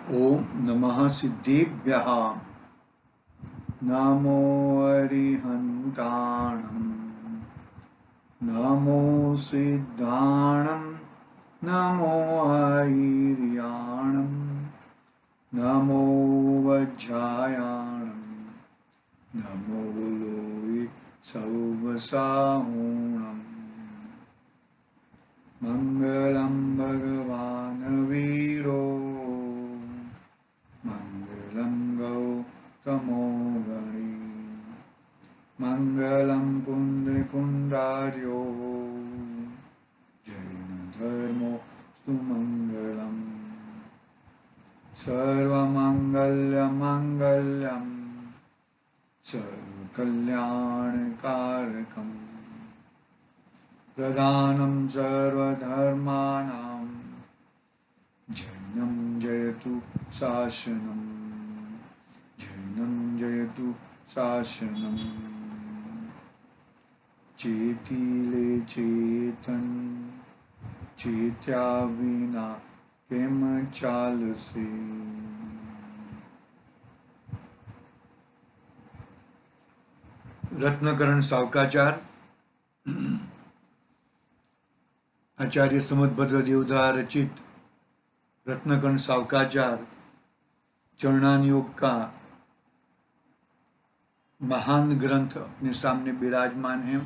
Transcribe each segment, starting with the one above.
ओम नमः सिद्धेभ्यः। नमो अरिहन्ताणं, नमो सिद्धाणं, नमो ऐर्याणं, नमो वज्रायाणं, नमो लोये सौवसाहूणम्। मङ्गलं भगवान् वीरो, मङ्गलं गौतमो गणे, मङ्गलं कुन्दकुण्डार्यो, जैनधर्मो सुमङ्गलम्। सर्वमङ्गलमङ्गलं सर्वकल्याणकारकम्, प्रधानं सर्वधर्माणां, जैनं जयतु शासनम्, जैनं जयतु शासनम्। चेतिले चेतन, चेत्या विना केम चालसे। रत्नकरण सावकाचार आचार्य समदभद्र देवधा रचित रत्नकर्ण सावकाचार चरणान योग का महान ग्रंथ अपने सामने विराजमान है।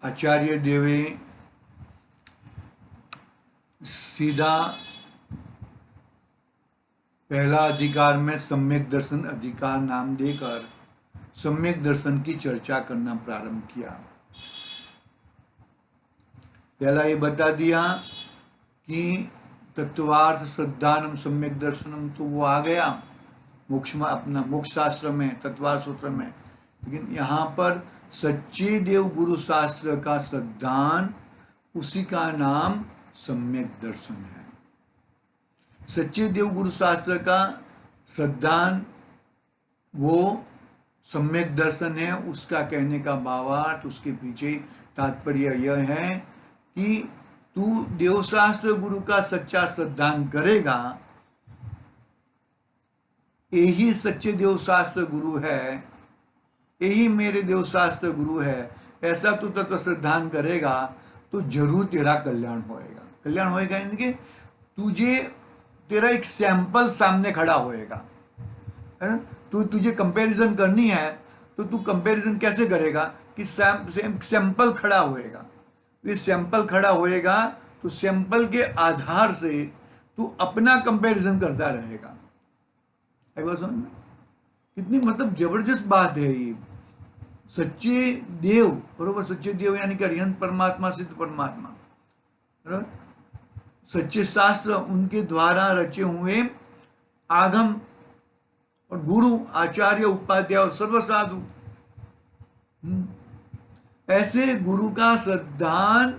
आचार्य देवे सीधा पहला अधिकार में सम्यक दर्शन अधिकार नाम देकर सम्यक दर्शन की चर्चा करना प्रारंभ किया। पहला ये बता दिया कि तत्वार्थ श्रद्धानम सम्यक दर्शनम, तो वो आ गया मोक्ष में, अपना मोक्ष शास्त्र में, तत्वार्थ सूत्र में। लेकिन यहाँ पर सच्चे देव गुरु शास्त्र का श्रद्धान, उसी का नाम सम्यक दर्शन है। सच्चे देव गुरु शास्त्र का श्रद्धान वो सम्यक दर्शन है। उसका कहने का भावार्थ, उसके पीछे तात्पर्य यह है कि तू देवशास्त्र गुरु का सच्चा श्रद्धान करेगा, यही सच्चे देवशास्त्र गुरु है, यही मेरे देवशास्त्र गुरु है, ऐसा तू तत्व श्रद्धान करेगा तो जरूर तेरा कल्याण होएगा। कल्याण होएगा इनके, तुझे तेरा एक सैंपल सामने खड़ा होएगा। तुझे कंपैरिजन करनी है तो तू कंपैरिजन कैसे करेगा कि सैंपल खड़ा होएगा। ये सैंपल खड़ा होएगा तो सैंपल के आधार से तू अपना कंपैरिजन करता रहेगा। समझ में कितनी मतलब जबरदस्त बात है ये। सच्चे देव, बरोबर, सच्चे देव यानी कि अरिहंत परमात्मा, सिद्ध परमात्मा, बरोबर, सच्चे शास्त्र, उनके द्वारा रचे हुए आगम और गुरु, आचार्य, उपाध्याय और सर्वसाधु, ऐसे गुरु का श्रद्धान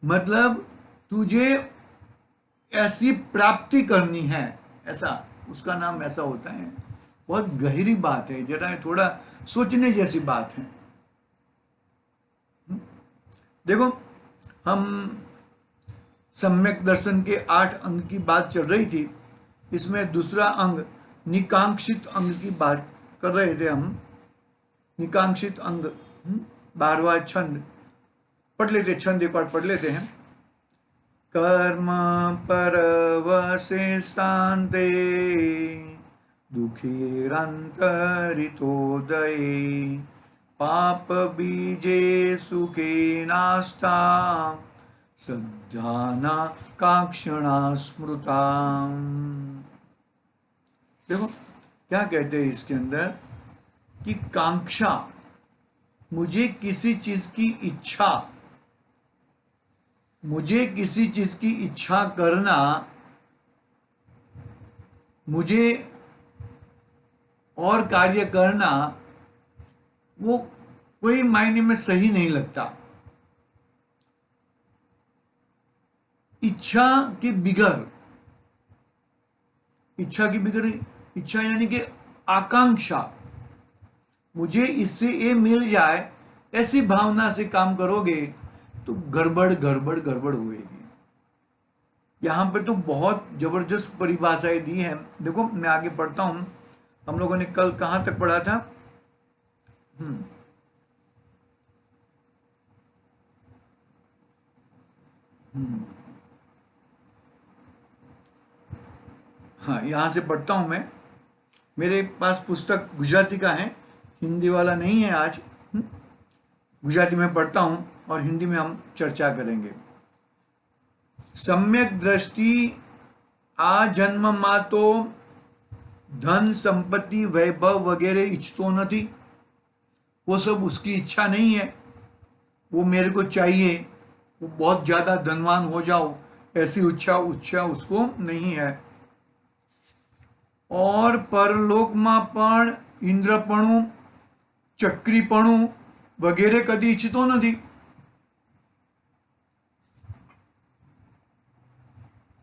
मतलब तुझे ऐसी प्राप्ति करनी है, ऐसा उसका नाम ऐसा होता है। बहुत गहरी बात है, जरा थोड़ा सोचने जैसी बात है। देखो, हम सम्यक दर्शन के 8 अंग की बात चल रही थी। इसमें दूसरा अंग निकांक्षित अंग की बात कर रहे थे हम। निकांक्षित अंग 12वां छंद पढ़ लेते, छंद एक बार पढ़ लेते हैं। कर्म परवसे शांते, दुःखीरन्तरितोदये, पाप बीजे सुखे नास्ता, श्रद्धाना काक्षणा स्मृता। देखो क्या कहते हैं इसके अंदर कि कांक्षा, मुझे किसी चीज की इच्छा, मुझे किसी चीज की इच्छा करना, मुझे और कार्य करना, वो कोई मायने में सही नहीं लगता। इच्छा के बिगर, इच्छा की बिगर, इच्छा यानी कि आकांक्षा, मुझे इससे ये मिल जाए, ऐसी भावना से काम करोगे तो गड़बड़ गड़बड़ गड़बड़ होएगी। यहाँ पे तो बहुत जबरदस्त परिभाषाएं दी है। देखो मैं आगे पढ़ता हूँ। हम लोगों ने कल कहाँ तक पढ़ा था? हम्म हम्म, हाँ यहाँ से पढ़ता हूँ मैं। मेरे पास पुस्तक गुजराती का है, हिंदी वाला नहीं है आज। गुजराती में पढ़ता हूँ और हिंदी में हम चर्चा करेंगे। सम्यक दृष्टि आ जन्मમાં तो धन संपत्ति वैभव वगैरह इच्छतो नहीं। वो सब उसकी इच्छा नहीं है। वो मेरे को चाहिए, वो बहुत ज्यादा धनवान हो जाओ, ऐसी इच्छा इच्छा उसको नहीं है। और परलोकમાં પણ ઇન્દ્રપણું, ચક્રીપણું વગેરે કદી ઈચ્છતો નથી।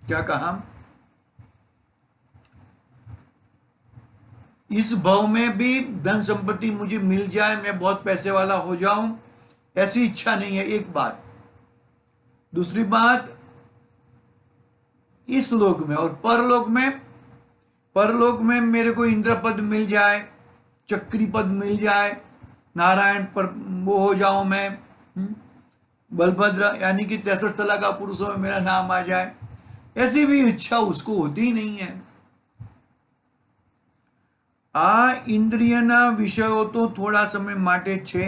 क्या कहा? इस भाव में भी धन संपत्ति मुझे मिल जाए, मैं बहुत पैसे वाला हो जाऊं, ऐसी इच्छा नहीं है। एक बात। दूसरी बात, इस लोक में और परलोक में, परलोक में मेरे को इंद्र पद मिल जाए, चक्री पद मिल जाए, नारायण पर वो हो जाऊं मैं, बलभद्र यानी कि 63 तला का पुरुषों में मेरा नाम आ जाए, ऐसी भी इच्छा उसको होती ही नहीं है। आ इंद्रियना विषयों तो थोड़ा समय माटे छे,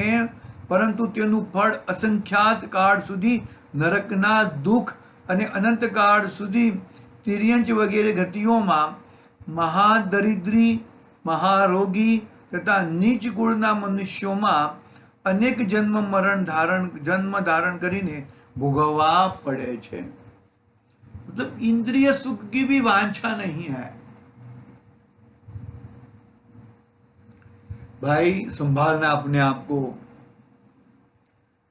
परंतु तेनु फળ असंख्यात काળ સુધી નરકના દુઃખ અને અનંત કાળ સુધી તિર્યંચ વગેરે ગતિઓમાં મહાદરિદ્રી, મહારોગી તથા નીચ ગુણના મનુષ્યોમાં અનેક જન્મ ધારણ કરીને ભોગવવા પડે છે। मतलब इंद्रिय सुख की भी वांछा नहीं है। भाई संभालना अपने आप को।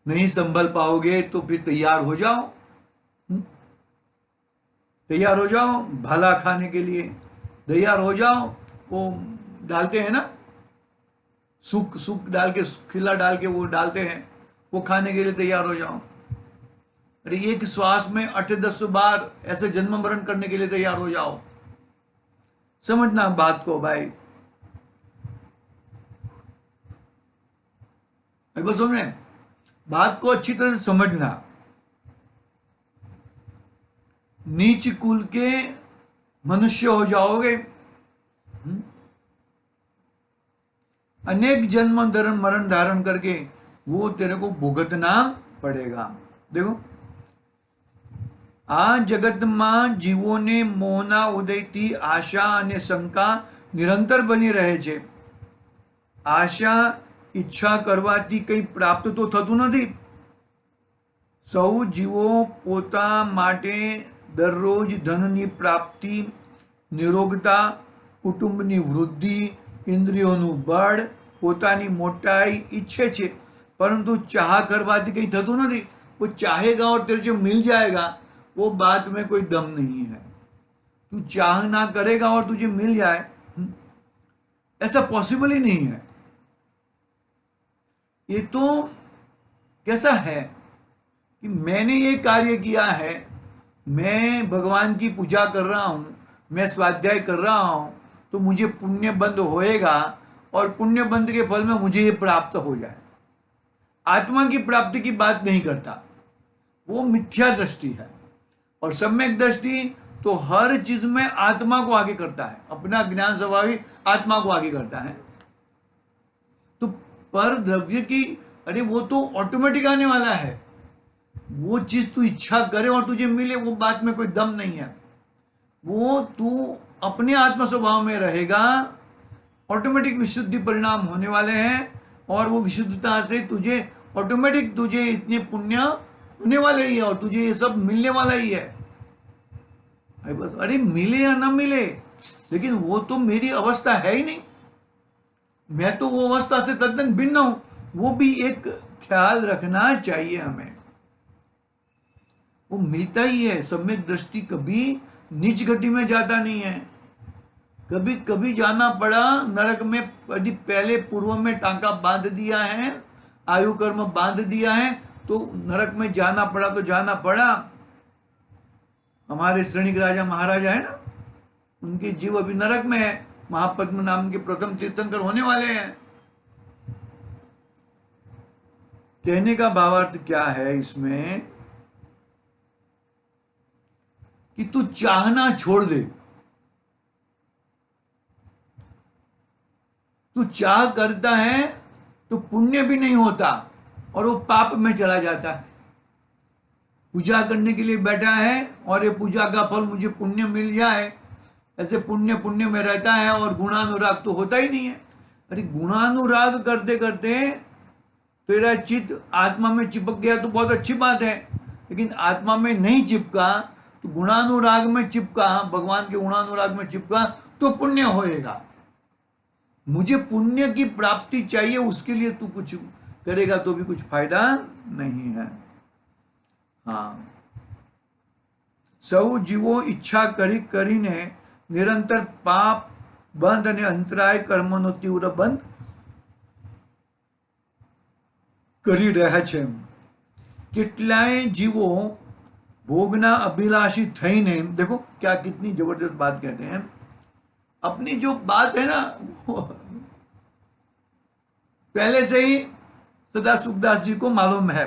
नहीं संभल पाओगे तो फिर तैयार हो जाओ, तैयार हो जाओ भाला खाने के लिए, तैयार हो जाओ। वो डालते हैं ना, सूख सूख डाल के, खिला डाल के वो डालते हैं, वो खाने के लिए तैयार हो जाओ। अरे एक श्वास में 8-10 बार ऐसे जन्म मरण करने के लिए तैयार हो जाओ। समझना बात को भाई, बस समझे बात को अच्छी तरह से समझना। नीच कुल के मनुष्य हो जाओगे, अनेक जन्म मरण धारण करके वो तेरे को भुगतना पड़ेगा। देखो आ जगत में जीवोने मोहना उदयथी आशा अने शंका निरंतर बनी रहे छे। आशा ઈચ્છા કરવાથી કંઈ પ્રાપ્ત તો થતું નથી। સૌ જીવો પોતા માટે દરરોજ ધનની પ્રાપ્તિ, નિરોગતા, કુટુંબની વૃદ્ધિ, ઇન્દ્રિયોનું બળ, પોતાની મોટાઈ ઈચ્છે છે, પરંતુ ચાહ કરવાથી કંઈ થતું નથી। वो चाहेगा और तेरे जो मिल जाएगा, वो बात में कोई दम नहीं है। तू चाह ना करेगा और तुझे मिल जाए, ऐसा पॉसिबल ही नहीं है। ये तो कैसा है कि मैंने ये कार्य किया है, मैं भगवान की पूजा कर रहा हूँ, मैं स्वाध्याय कर रहा हूँ, तो मुझे पुण्य बंद होएगा और पुण्य बंद के फल में मुझे ये प्राप्त हो जाए। आत्मा की प्राप्ति की बात नहीं करता, वो मिथ्या दृष्टि है। और सम्यक दृष्टि तो हर चीज में आत्मा को आगे करता है, अपना ज्ञान स्वभावी आत्मा को आगे करता है। तो पर द्रव्य की, अरे वो तो ऑटोमेटिक आने वाला है। वो चीज तू इच्छा करे और तुझे मिले, वो बात में कोई दम नहीं है। वो तू अपने आत्म स्वभाव में रहेगा, ऑटोमेटिक विशुद्धि परिणाम होने वाले हैं, और वो विशुद्धता से तुझे ऑटोमेटिक तुझे इतने पुण्य होने वाले ही है और तुझे ये सब मिलने वाला ही है। अरे मिले या ना मिले, लेकिन वो तो मेरी अवस्था है ही नहीं। मैं तो वो अवस्था से तद्दन भिन्न हूं। वो भी एक ख्याल रखना चाहिए हमें। वो मिलता ही है। सम्यक दृष्टि कभी नीच गति में जाता नहीं है। कभी कभी जाना पड़ा नरक में, यदि पहले पूर्व में टांका बांध दिया है, आयु कर्म बांध दिया है, तो नरक में जाना पड़ा तो जाना पड़ा। हमारे श्रेणी के राजा महाराजा है ना, उनके जीव अभी नरक में है, महापद्म नाम के प्रथम तीर्थंकर होने वाले हैं। कहने का भावार्थ क्या है इसमें कि तू चाहना छोड़ दे। तू चाह करता है तो पुण्य भी नहीं होता और वो पाप में चला जाता है। पूजा करने के लिए बैठा है और ये पूजा का फल मुझे पुण्य मिल जाए, ऐसे पुण्य पुण्य में रहता है और गुणानुराग तो होता ही नहीं है। अरे गुणानुराग करते करते तेरा चित्त आत्मा में चिपक गया तो बहुत अच्छी बात है, लेकिन आत्मा में नहीं चिपका तो गुणानुराग में चिपका, भगवान के गुणानुराग में चिपका तो पुण्य होएगा। मुझे पुण्य की प्राप्ति चाहिए, उसके लिए तू कुछ करेगा तो भी कुछ फायदा नहीं है। हाँ, सौ जीवो इच्छा करी કરીને निरंतर पाप બંધ અને અંતરાય કર્મનો તીવ્ર બંધ કરી રહ્યા છે। કેટલાય जीवो भोगना अभिलाषी थईने, देखो क्या कितनी जबरदस्त बात कहते हैं। अपनी जो बात है ना पहले से ही सदा सुखदास जी को मालूम है।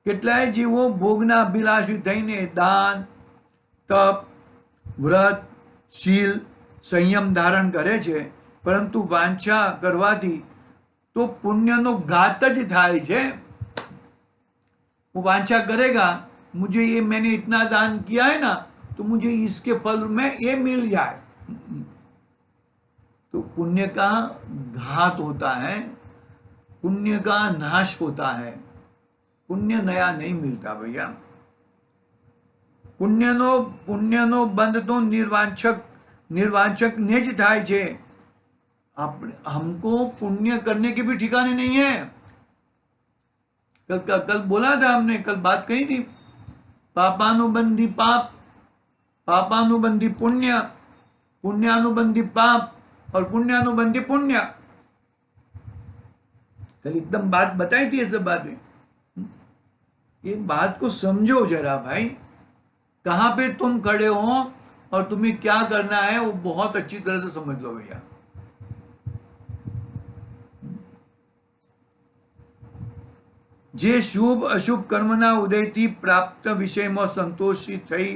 કેટલાય जीवो भोगना अभिलाषी थईने दान तप व्रत शील संयम धारण करे छे, परंतु वांछा करवाथी तो पुण्यनो घात ज थाय छे। वो वांछा करेगा मुझे ये मैंने इतना दान किया है ना तो मुझे इसके फल में ये मिल जाए, तो पुण्य का घात होता है, पुण्य का नाश होता है। पुण्य नया नहीं मिलता भैया। पुण्यनो बंध तो निर्वांछक ने ज थाय छे। हमको पुण्य करने के भी ठिकाने नहीं है। कल बोला था हमने, कल बात कही थी, पापानुबंधी पाप, पापानुबंधी पुण्य, पुण्यानुबंधी पाप और पुण्यानुबंधी पुण्य। कल एकदम बात बताई थी ये सब बातें। ये बात को समझो जरा भाई, कहां पे तुम खड़े हो और तुम्हें क्या करना है वो बहुत अच्छी तरह से समझ लो भैया। जे शुभ अशुभ कर्मना उदयથી પ્રાપ્ત વિષયમાં સંતોષી થઈ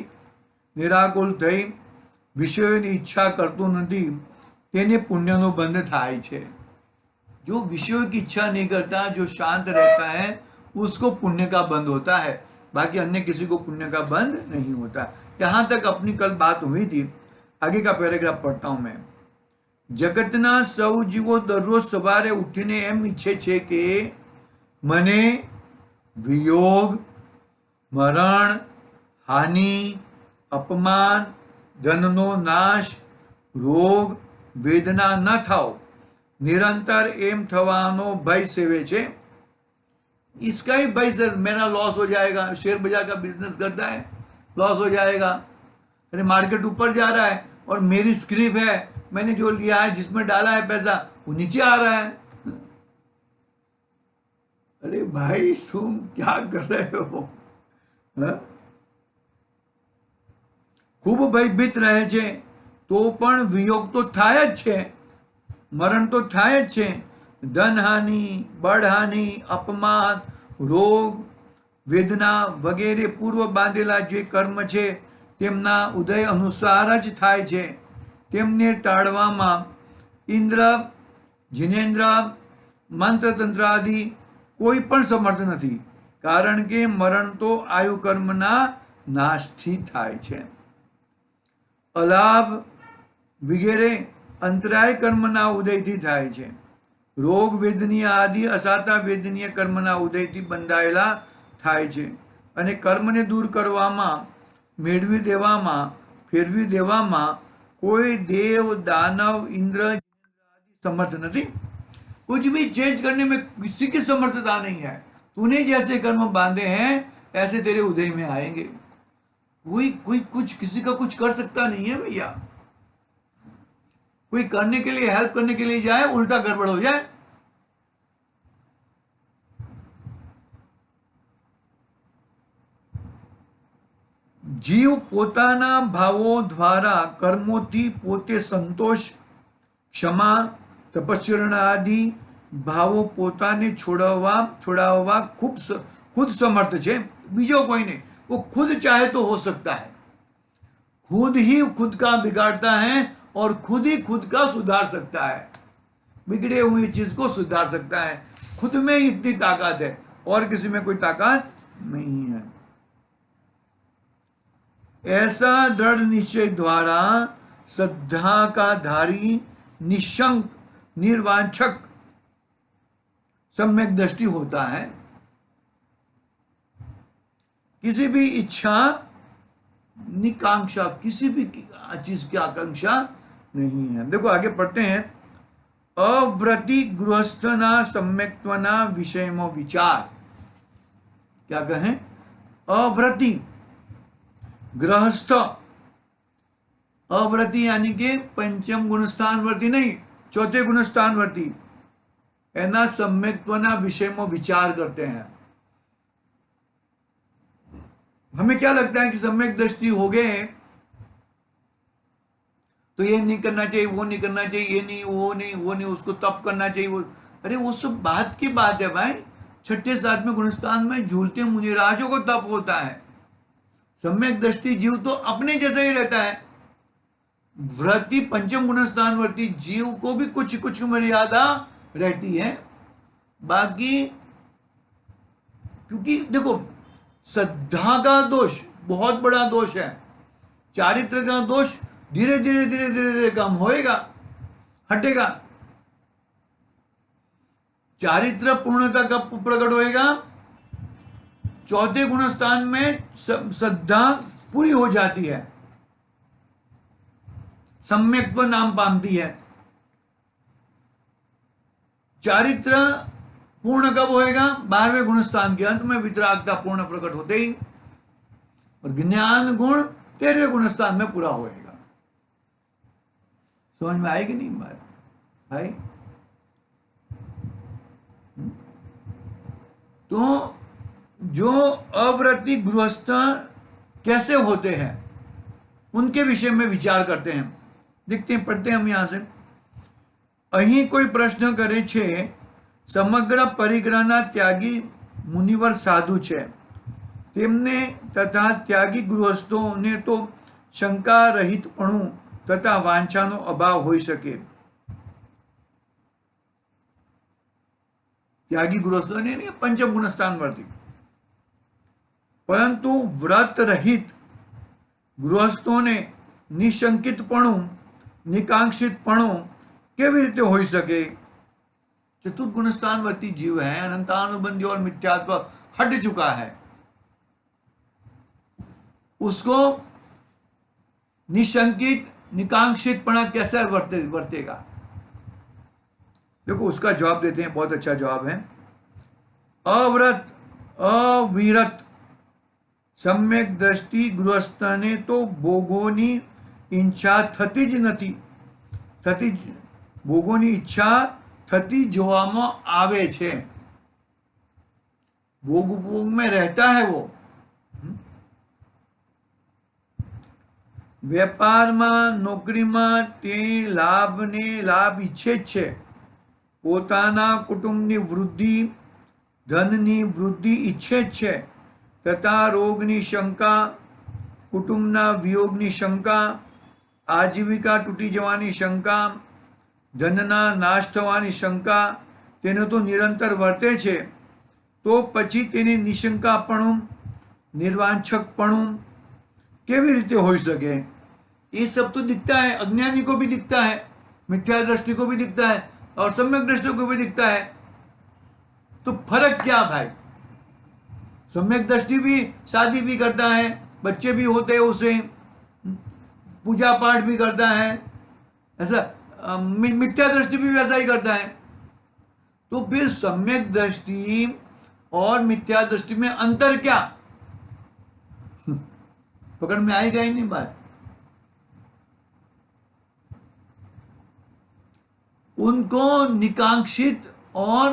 નિરાકુલ થઈ વિષયોની ઈચ્છા કરતો નથી તેને પુણ્યનો બંધ થાય છે। जो विषयों की इच्छा नहीं करता, जो शांत रहता है, उसको पुण्य का बंध होता है, बाकी अन्य किसी को पुण्य का बंध नहीं होता। यहां तक अपनी कल बात हुई थी। आगे का पैराग्राफ पढ़ता हूं मैं। जगतना सौ जीवो दररोज सवारे उठीने एम ઈચ્છે છે કે મને वियोग मरण हानि अपमान धननो नाश रोग वेदना न थाओ, निरंतर एम थवानो भय सेवे छे। इसका ही भय सर मेरा लॉस हो जाएगा। शेयर बाजार का बिजनेस करता है, लॉस हो जाएगा। अरे मार्केट ऊपर जा रहा है और मेरी स्क्रिप है, मैंने जो लिया है जिसमें डाला है पैसा वो नीचे आ रहा है। अरे भाई तुम क्या कर रहे हो? खूब भयभीत रहे छे तो पण वियोग तो थाय ज छे, मरण तो थाय ज छे। धन हानि, बळ हानि, अपमान, रोग, वेदना वगैरह पूर्व बांधेला जे कर्म छे तेमना उदय अनुसार ज थाय छे। तेमने टाळवामां इंद्र, जिनेन्द्र, मंत्रतंत्र आदि कोई पण समर्थ नहीं, कारण के मरण तो आयु कर्मना नाशथी थाय छे। अलाभ वगैरह अंतराय कर्मना उदयथी थाय छे। रोग वेदनीय आदि असाता वेदनीय कर्मना उदयथी बंधायेला थाय छे अने कर्मने दूर करवामां, मेळवी देवामां, फेरवी देवामां कोई देव, दानव, इंद्र आदि समर्थ नहीं। कुछ भी चेंज करने में किसी की समर्थता नहीं है। तूने जैसे कर्म बांधे हैं ऐसे तेरे उदय में आएंगे। कोई कुछ किसी का कुछ कर सकता नहीं है भैया। कोई करने के लिए, हेल्प करने के लिए जाए, उल्टा गड़बड़ हो जाए। જીવ પોતાના ભાવો દ્વારા કર્મોથી પોતે સંતોષ, ક્ષમા, તપશ્ચર્યા આદि ભાવો પોતાને છોડાવવા खुद समर्थ है, बीजो कोई नहीं। वो खुद चाहे तो हो सकता है, खुद ही खुद का बिगाड़ता है और खुद ही खुद का सुधार सकता है, बिगड़े हुई चीज को सुधार सकता है। खुद में ही इतनी ताकत है और किसी में कोई ताकत नहीं है। ऐसा दृढ़ निश्चय द्वारा श्रद्धा का धारी निशंक निर्वांछक सम्यक दृष्टि होता है। किसी भी इच्छा निकांक्षा, किसी भी चीज की आकांक्षा नहीं है। देखो आगे पढ़ते हैं। अव्रति गृहस्थना सम्यक्त्वना विषयमो विचार। क्या कहें? अव्रति गृहस्थ, अव्रति यानी कि पंचम गुणस्थान वर्ती नहीं, चौथे गुणस्थान वर्ती, एना सम्यक्त्वना विषयमो विचार करते हैं। हमें क्या लगता है कि सम्यक दृष्टि हो गए तो ये नहीं करना चाहिए, वो नहीं करना चाहिए, ये नहीं, वो नहीं, वो नहीं, उसको तप करना चाहिए, वो, अरे वो सब बात की बात है भाई। छठे सातवें गुणस्थान में झूलते मुनिराजों को तप होता है। सम्यक दृष्टि जीव तो अपने जैसा ही रहता है। व्रति पंचम गुणस्थान वर्ती जीव को भी कुछ कुछ मर्यादा रहती है। बाकी क्योंकि देखो श्रद्धा का दोष बहुत बड़ा दोष है, चारित्र का दोष धीरे धीरे धीरे धीरे धीरे कम होएगा, हटेगा। चारित्र पूर्णता कब प्रकट होएगा? चौथे गुणस्थान में श्रद्धा पूरी हो जाती है, सम्यक्त्व नाम पाती है। चारित्र पूर्ण कब होएगा? 12वें गुणस्थान के अंत में वितरागता पूर्ण प्रकट होते ही, और ज्ञान गुण 13वें गुणस्थान में पूरा होएगा। समझ में आएगी नहीं बात भाई? तो जो अव्रति गृहस्थ कैसे होते हैं उनके विषय में विचार करते हैं। देखते हैं, पढ़ते हैं हम यहां से। અહીં કોઈ પ્રશ્ન કરે છે, સમગ્ર પરિગ્રહના ત્યાગી મુનિવર સાધુ છે, તેમને તથા ત્યાગી ગૃહસ્થોને તો શંકા રહિતપણું તથા વાંછાનો અભાવ હોઈ શકે। ત્યાગી ગૃહસ્થોને નહીં, પંચમ ગુણસ્થાન વર્તી, પરંતુ વ્રત રહિત ગૃહસ્થોને નિશંકિતપણું નિકાંક્ષિતપણું કેવી રીતે હોઈ શકે? चतुर्थ गुणस्थान वर्ती जीव है, अनंतानुबंधी और मिथ्यात्व हट चुका है, उसको निशंकित निकांक्षितपना कैसे वर्तेगा? देखो उसका जवाब देते हैं, बहुत अच्छा जवाब है। अव्रत अविरत सम्यक दृष्टि गृहस्थने तो भोगोनी ઈચ્છા થતી જ નથી, ભોગોની ઈચ્છા થતી જોવામાં આવે છે। भोग में रहता है वो। વેપારમાં નોકરીમાં તે લાભને લાભ ઈચ્છે જ છે, પોતાના કુટુંબની વૃદ્ધિ ધનની વૃદ્ધિ ઈચ્છે જ છે, તથા રોગની શંકા, કુટુંબના વિયોગની શંકા, આજીવિકા તૂટી જવાની શંકા, ધનના નાશ થવાની શંકા તેનો તો નિરંતર વર્તે છે। તો પછી તેની નિશંકાપણું निर्वांछकपणुं કેવી રીતે હોઈ શકે? ये सब तो दिखता है, अज्ञानी को भी दिखता है, मिथ्या दृष्टि को भी दिखता है और सम्यक दृष्टि को भी दिखता है। तो फर्क क्या भाई? सम्यक दृष्टि भी शादी भी करता है, बच्चे भी होते हैं उसे, पूजा पाठ भी करता है, ऐसा मिथ्या दृष्टि भी वैसा ही करता है। तो फिर सम्यक दृष्टि और मिथ्या दृष्टि में अंतर क्या? पकड़ में आएगा ही नहीं बात। उनको निकांक्षित और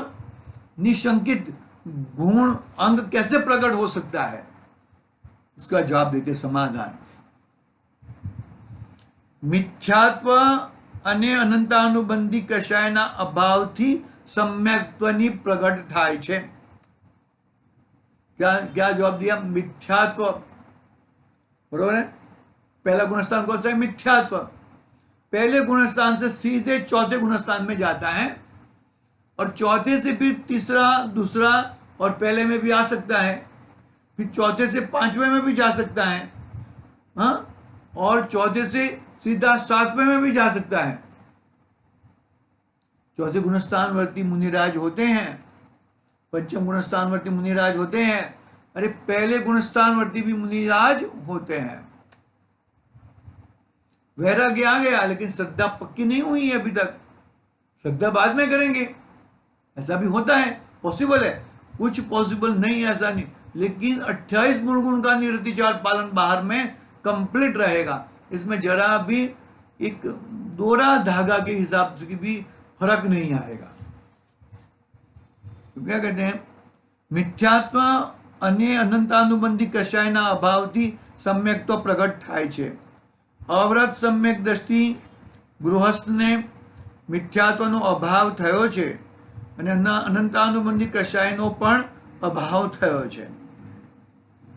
निशंकित गुण अंग कैसे प्रकट हो सकता है? उसका जवाब देते समाधान। મિથ્યાત્વ અને અનંતાનુબંધી કશાયના અભાવથી સમ્યક્ત્વની પ્રગટ થાય છે। क्या क्या जवाब दिया? मिथ्यात्व, बरोबर है। पहला गुणस्थान कौन सा है? मिथ्यात्व। पहले गुणस्थान से सीधे चौथे गुणस्थान में जाता है, और चौथे से फिर तीसरा, दूसरा और पहले में भी आ सकता है, फिर चौथे से पांचवें में भी जा सकता है, हाँ, और चौथे से सीधा सातवें में भी जा सकता है। चौथे गुणस्थानवर्ती मुनिराज होते हैं, पंचम गुणस्थानवर्ती मुनिराज होते हैं, अरे पहले गुणस्थानवर्ती भी मुनिराज होते हैं। वैराग्य आ गया, लेकिन श्रद्धा पक्की नहीं हुई है अभी तक, श्रद्धा बाद में करेंगे, ऐसा भी होता है, पॉसिबल है। कुछ पॉसिबल नहीं है ऐसा नहीं, लेकिन 28 मूल गुण का निरतिचार पालन बाहर में कंप्लीट रहेगा। इसमें जरा भी एक दोहरा धागा के हिसाब से भी फर्क नहीं आएगा। तो क्या कहते हैं? મિથ્યાત્વ અને અનંતાનુબંધી કશાયના અભાવથી સમ્યક્ત્વ પ્રગટ થાય છે। અવ્રત સમ્યક દ્રષ્ટિ ગૃહસ્થને મિથ્યાત્વનો અભાવ થયો છે અને અનંતાનુબંધી કશાયનો પણ અભાવ થયો છે।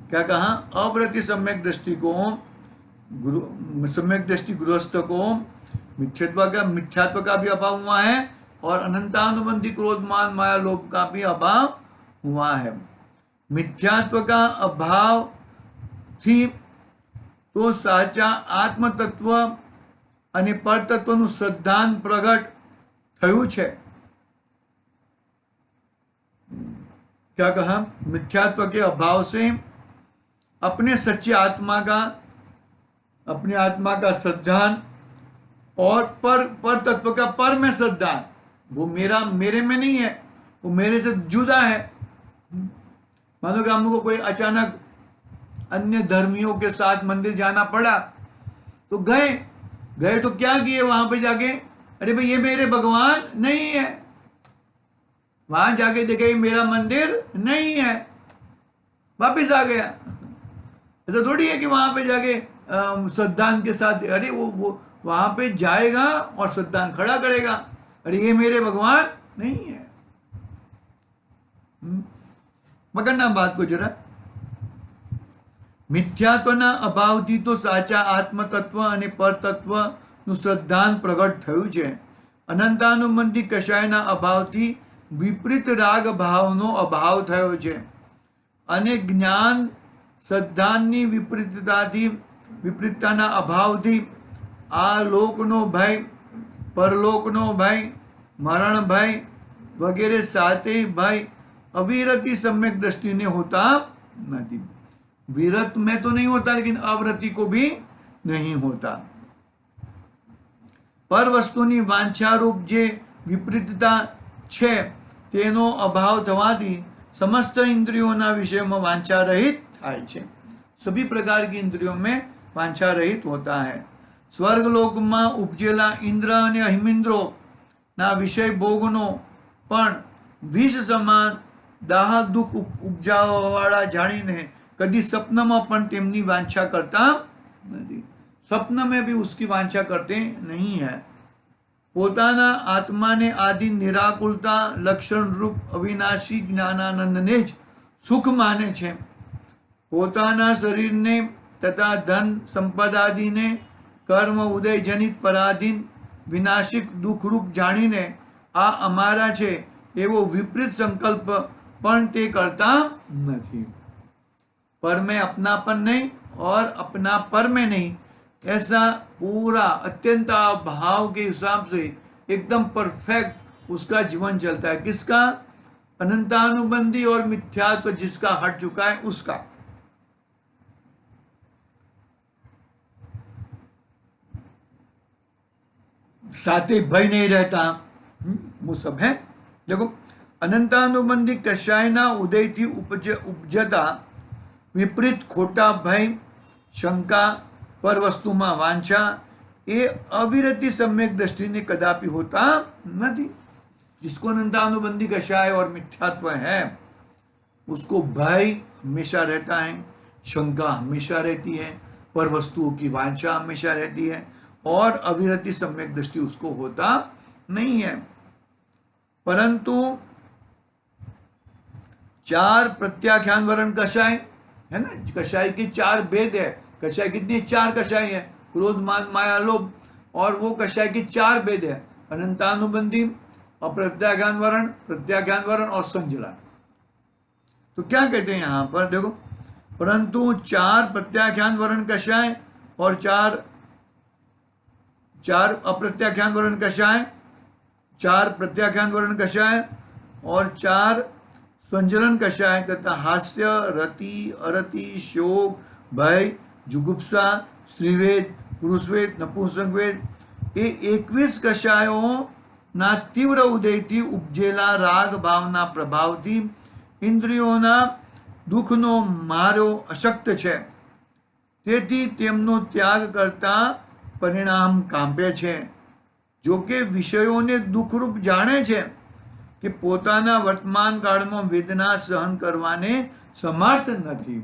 क्या कहा? अव्रति सम्यक दृष्टि को, सम्यक दृष्टि गृहस्थ को मिथ्यात्व का भी अभाव हुआ है, और अनंतानुबंधी क्रोध मान माया लोभ का भी अभाव हुआ है। मिथ्यात्व का अभाव थी तो साचा आत्म तत्व અને પરતત્વનું શ્રદ્ધાન પ્રગટ થયું છે। क्या कहा? मिथ्यात्व के अभाव से अपने सच्चे आत्मा का, अपने आत्मा का श्रद्धान, और पर तत्व का पर में श्रद्धान, वो मेरे में नहीं है, वो मेरे से जुदा है। मानो कि हम लोग को कोई अचानक अन्य धर्मियों के साथ मंदिर जाना पड़ा, तो गए तो क्या किए वहां पे जाके? अरे भाई ये मेरे भगवान नहीं है, वहां जाके देखे ये मेरा मंदिर नहीं है, वापिस आ गया। ऐसा थोड़ी है कि वहां पे जाके श्रद्धान के साथ, अरे वो वहां पे जाएगा और श्रद्धान खड़ा करेगा, अरे ये मेरे भगवान नहीं है। पकड़ना बात को जरा। મિથ્યાત્વના અભાવથી તો સાચા આત્મતત્વ અને પરતત્વનું શ્રદ્ધાન પ્રગટ થયું છે। અનંતાનુબંધી કશાયના અભાવથી વિપરીત રાગ ભાવનો અભાવ થયો છે, અને જ્ઞાન શ્રદ્ધાની વિપરીતતાના અભાવથી આ લોકનો ભય, પરલોકનો ભય, મરણ ભય વગેરે સાતે ભય અવિરતિ સમ્યક દ્રષ્ટિને હોતા નથી। विरत में तो नहीं होता, लेकिन अवरति को भी नहीं होता। पर वस्तुनी वांछा रूप जे विपरीतता छे तेनो अभाव थवाथी समस्त इंद्रियों विषय में वांछा रहित थाय छे। सभी प्रकार की इंद्रियों में वांछा रहित होता है। स्वर्गलोक में उपजेला इंद्र और अहिमिंद्रो ना विषय भोगनो पण विष समान दाह दुख उपजावावाळा जाणीने कभी स्वप्न में पण तेमनी वांछा करता नहीं, स्वप्न में भी उसकी वांछा करते नहीं है। पोताना आत्मा ने आदि निराकुलता लक्षण रूप अविनाशी ज्ञानानंद ने ज सुख माने छे। पोताना शरीर ने तथा धन संपदादि ने कर्म उदय जनित पराधीन विनाशिक दुख रूप जाणीने आ अमारा छे एवो विपरीत संकल्प पण ते करता नहीं। पर में अपनापन नहीं और अपना पर में नहीं, ऐसा पूरा अत्यंत भाव के हिसाब से एकदम परफेक्ट उसका जीवन चलता है। किसका? अनंतानुबंधी और मिथ्यात्व जिसका हट चुका है उसका। साथे भय नहीं रहता, वो सब है। देखो, अनंतानुबंधी कषायना उदय थी उपजता विपरीत खोटा भय, शंका, पर वस्तु में वांछा, ये अविरति सम्यक दृष्टि ने कदापि होता नहीं। जिसको अनंतानुबंधी कषाय और मिथ्यात्व है उसको भय हमेशा रहता है, शंका हमेशा रहती है, पर वस्तुओं की वांछा हमेशा रहती है, और अविरति सम्यक दृष्टि उसको होता नहीं है। परंतु चार प्रत्याख्यान वर्ण कषाय है ना, कषाय के चार भेद है। कषाय कितनी, चार कषाय है, क्रोध मान माया लोभ, और वो कषाय के चार भेद है, अनंतानुबंधी, अप्रत्याख्यान वर्ण, प्रत्याख्यान वर्ण और संजलन। तो क्या कहते हैं यहां पर देखो, परंतु चार प्रत्याख्यान वर्ण कषाय और चार अप्रत्याख्यान वर्ण कषाय, चार प्रत्याख्यान वर्ण कषाय और चार संजलन कषाय तथा हास्य, रति, अरति, शोक, भय, जुगुप्सा, स्त्रीवेद, पुरुषवेद, नपुंसकवेद એ 21 કશાયો ના તીવ્ર ઉદયથી ઉપજેલા રાગ ભાવના પ્રભાવથી ઇન્દ્રિયોના દુઃખનો માર્યો અશક્ત છે, તેથી તેમનો ત્યાગ કરતા પરિણામ કાંપે છે. જો કે વિષયોને દુઃખરૂપ જાણે છે કે પોતાના વર્તમાન કાળમાં વેદના સહન કરવાને સમર્થ નથી.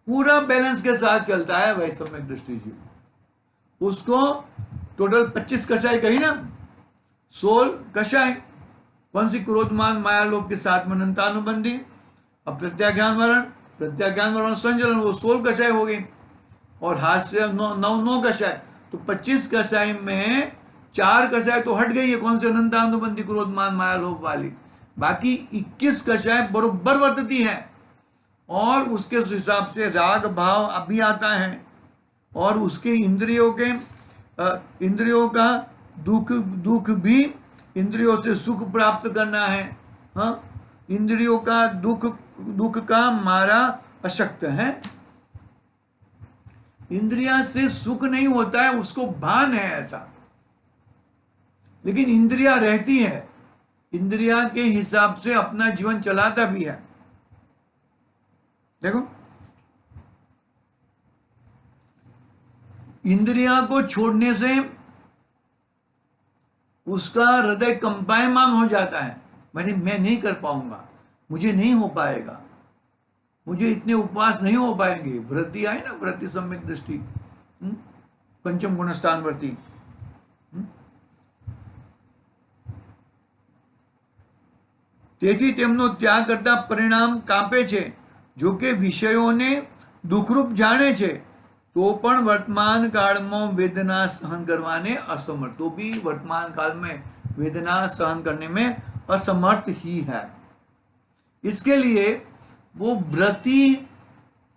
पूरा बैलेंस के साथ चलता है वह सम्यक दृष्टि जीव. उसको टोटल 25 कषाय कही ना, 16 कषाय कौन सी, क्रोधमान माया लोभ के साथ में अनंतानुबंधी, अब प्रत्याख्यान वर्ण संजलन, वो 16 कषाय हो गई, और हास्य 9 कषाय, तो 25 कषाय में 4 कषाय तो हट गई है, कौन सी, अनंतानुबंधी, क्रोधमान माया लोभ वाली. बाकी 21 कषाय बरोबर वर्तती है, और उसके हिसाब से राग भाव अभी आता है, और उसके इंद्रियों का दुख भी, इंद्रियों से सुख प्राप्त करना है. हाँ, इंद्रियों का दुख का मारा अशक्त है. इंद्रिया से सुख नहीं होता है, उसको भान है ऐसा, लेकिन इंद्रिया रहती है, इंद्रिया के हिसाब से अपना जीवन चलाता भी है. देखो, इंद्रिया को छोड़ने से उसका हृदय कंपायमान हो जाता है. मैं नहीं कर पाऊंगा, मुझे नहीं हो पाएगा, मुझे इतने उपवास नहीं हो पाएंगे. वृत्ति आई ना, वृत्ति सम्यक दृष्टि, पंचम गुणस्थान वृत्ति. તેથી તેમનો ત્યાગ કરતા પરિણામ કાપે છે. જો કે વિષયોને દુઃખરૂપ જાણે છે तो पण वर्तमान काल में वेदना सहन करवाने असमर्थ, तो भी वर्तमान काल में वेदना सहन करने में असमर्थ ही है. इसके लिए वो व्रति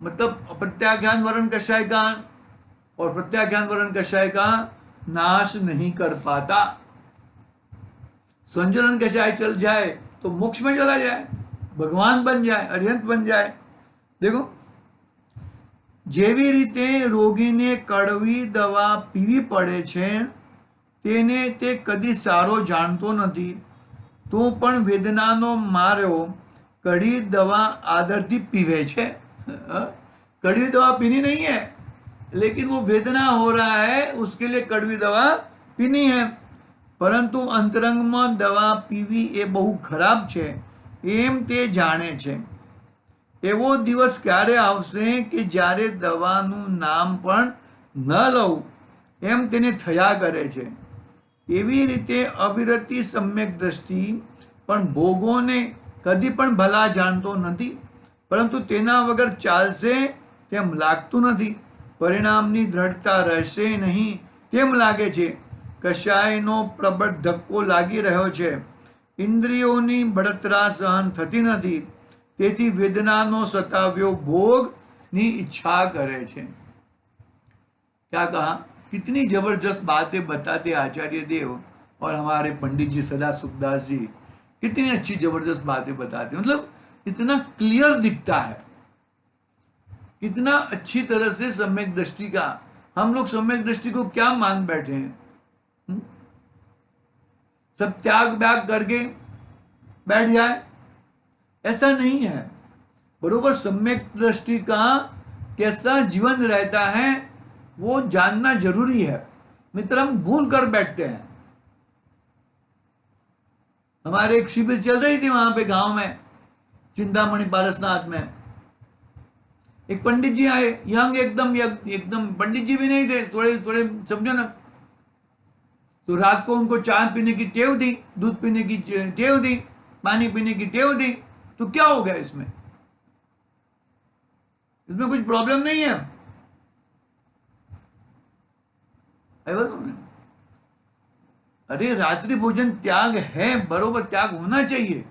मतलब प्रत्याख्यान वर्ण कषाय का और प्रत्याख्यान वर्ण कषाय का नाश नहीं कर पाता. संजलन कषाय चल जाए तो मोक्ष में चला जाए, भगवान बन जाए, अरिहंत बन जाए. देखो, જેવી રીતે રોગીને કડવી દવા પીવી પડે છે, તેને તે કદી સારો જાણતો નથી, તો પણ વેદનાનો માર્યો કડવી દવા આદરથી પીવે છે. कड़वी दवा पीनी नहीं है, लेकिन वो वेदना हो रहा है, उसके लिए कड़वी दवा पीनी है. परंतु अंतरंगમાં દવા પીવી એ બહુ ખરાબ છે એમ તે જાણે છે. એવો દિવસ ક્યારે આવશે કે જ્યારે દવાનું નામ પણ ન લઉં એમ તેને થયા કરે છે. એવી રીતે અવિરતિ સમ્યક દ્રષ્ટિ પણ ભોગોને કદી પણ ભલા જાણતો નથી, પરંતુ તેના વગર ચાલશે તેમ લાગતું નથી. પરિણામની દ્રઢતા રહેશે નહીં તેમ લાગે છે. કશાયનો પ્રબળ ધક્કો લાગી રહ્યો છે, ઇન્દ્રિયોની બળતરા સહન થતી નથી, તેથી वेदनानो सताव्यो भोग नी इच्छा करे छे. क्या कहा, कितनी जबरदस्त बातें बताते आचार्य देव और हमारे पंडित जी सदा सुखदास जी, कितनी अच्छी जबरदस्त बातें बताते. मतलब इतना क्लियर दिखता है, इतना अच्छी तरह से सम्यक दृष्टि का. हम लोग सम्यक दृष्टि को क्या मान बैठे हैं, सब त्याग ब्याग करके बैठ जाए, ऐसा नहीं है. बरोबर सम्यक दृष्टि का कैसा जीवन रहता है वो जानना जरूरी है. मित्र, हम भूल कर बैठते हैं. हमारे एक शिविर चल रही थी वहां पे गांव में, चिंतामणि पारसनाथ में. एक पंडित जी आए, यंग, एकदम पंडित जी भी नहीं थे, थोड़े थोड़े समझो ना। तो रात को उनको चाय पीने की टेव दी, दूध पीने की टेव दी, पानी पीने की टेव दी। तो क्या हो गया इसमें? इसमें कुछ प्रॉब्लम नहीं है। अरे रात्रि भोजन त्याग है, बरोबर त्याग होना चाहिए,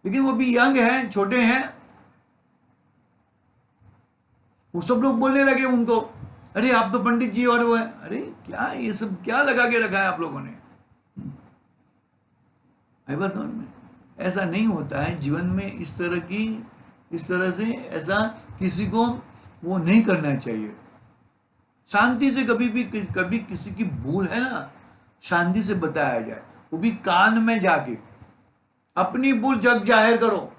लेकिन वो भी यंग है, छोटे हैं। वो सब लोग बोलने लगे उनको, अरे आप तो पंडित जी और वो है। अरे क्या ये सब क्या लगा के रखा है आप लोगों ने? ऐसा नहीं होता है जीवन में, इस तरह से ऐसा किसी को वो नहीं करना चाहिए। शांति से कभी किसी की भूल है ना, शांति से बताया जाए, वो भी कान में जाके। अपनी भूल जग जाहिर करो,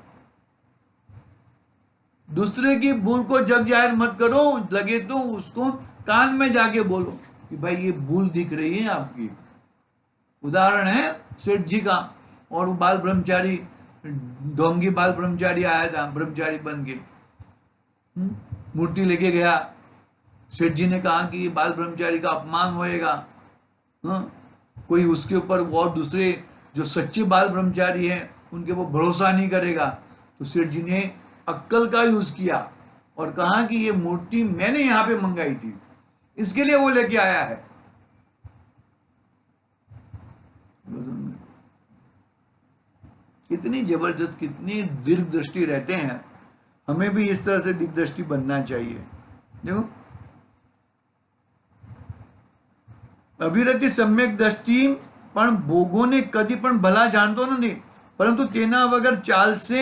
दूसरे की भूल को जग जाहिर मत करो। लगे तो उसको कान में जाके बोलो कि भाई ये भूल दिख रही है आपकी। उदाहरण है सेठ जी का, और वो बाल ब्रह्मचारी, ढोंगी बाल ब्रह्मचारी आया था, ब्रह्मचारी बन के मूर्ति लेके गया। सेठ जी ने कहा कि ये बाल ब्रह्मचारी का अपमान होएगा, कोई उसके ऊपर, और दूसरे जो सच्चे बाल ब्रह्मचारी हैं उनके वो भरोसा नहीं करेगा। तो सेठ जी ने अक्ल का यूज किया और कहा कि ये मूर्ति मैंने यहां पे मंगाई थी, इसके लिए वो लेके आया है। कितनी जबरदस्त, कितनी दीर्घ दृष्टि रहते हैं। हमें भी इस तरह से दीर्घ दृष्टि बनना चाहिए। देखो, અવિરતિ સમ્યક દ્રષ્ટિ પણ ભોગોને કદી પણ ભલા જાણતો નથી, પરંતુ તેના વગર ચાલશે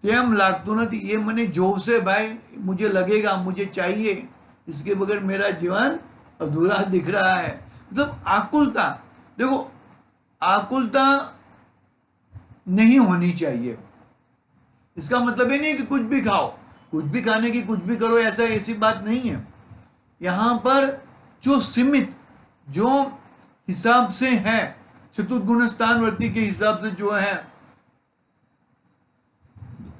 તેમ લાગતું નથી। ये મને જોવશે भाई, मुझे लगेगा, मुझे चाहिए, इसके बगैर मेरा जीवन अधूरा दिख रहा है। मतलब आकुलता, देखो आकुलता नहीं होनी चाहिए। इसका मतलब ये नहीं कि कुछ भी खाओ, कुछ भी खाने की कुछ भी करो, ऐसी बात नहीं है। यहां पर जो सीमित, जो हिसाब से है, चतुर्थ गुण स्थानवर्ती के हिसाब से जो है,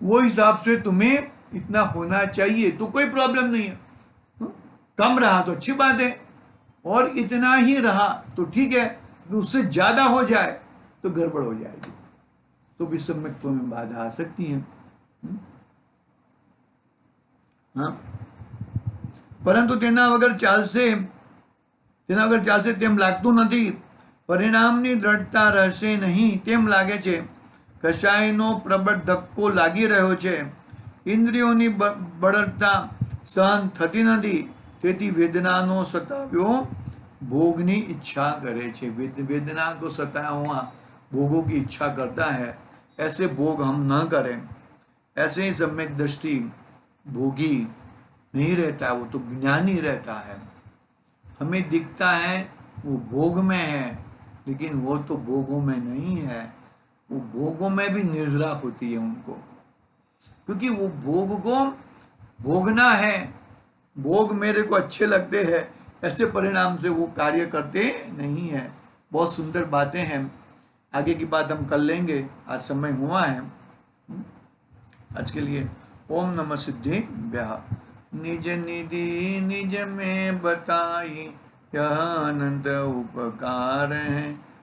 वो हिसाब से तुम्हें इतना होना चाहिए, तो कोई प्रॉब्लम नहीं है। कम रहा तो अच्छी बात है, और इतना ही रहा तो ठीक है। तो उससे ज्यादा हो जाए तो गड़बड़ हो जाएगी, तो विषमत्व में बाधा आ सकती है। हाँ, પરંતુ તેના વગર ચાલશે તેમ લાગતું નથી। પરિણામની દ્રઢતા રહેશે નહીં તેમ લાગે છે। કશાયનો પ્રબળ ધક્કો લાગી રહ્યો છે। ઇન્દ્રિયોની બળતરા સહન થતી નથી, તેથી વેદનાનો સતાવ્યો ભોગની ઈચ્છા કરે છે। वेदना को सताया हुआ भोगों की इच्छा करता है। ऐसे भोग हम न करें। ऐसे ही सम्यक दृष्टि भोगी नहीं रहता, वो तो ज्ञानी रहता है। हमें दिखता है वो भोग में है, लेकिन वो तो भोगों में नहीं है। वो भोगों में भी निर्जरा होती है उनको, क्योंकि वो भोग को भोगना है। भोग मेरे को अच्छे लगते हैं, ऐसे परिणाम से वो कार्य करते नहीं है। बहुत सुंदर बातें हैं, आगे की बात हम कर लेंगे, आज समय हुआ है। आज के लिए ओम नमः सिद्धिभ्यः। निज निधि निज में बताई, यह अनंत उपकार है।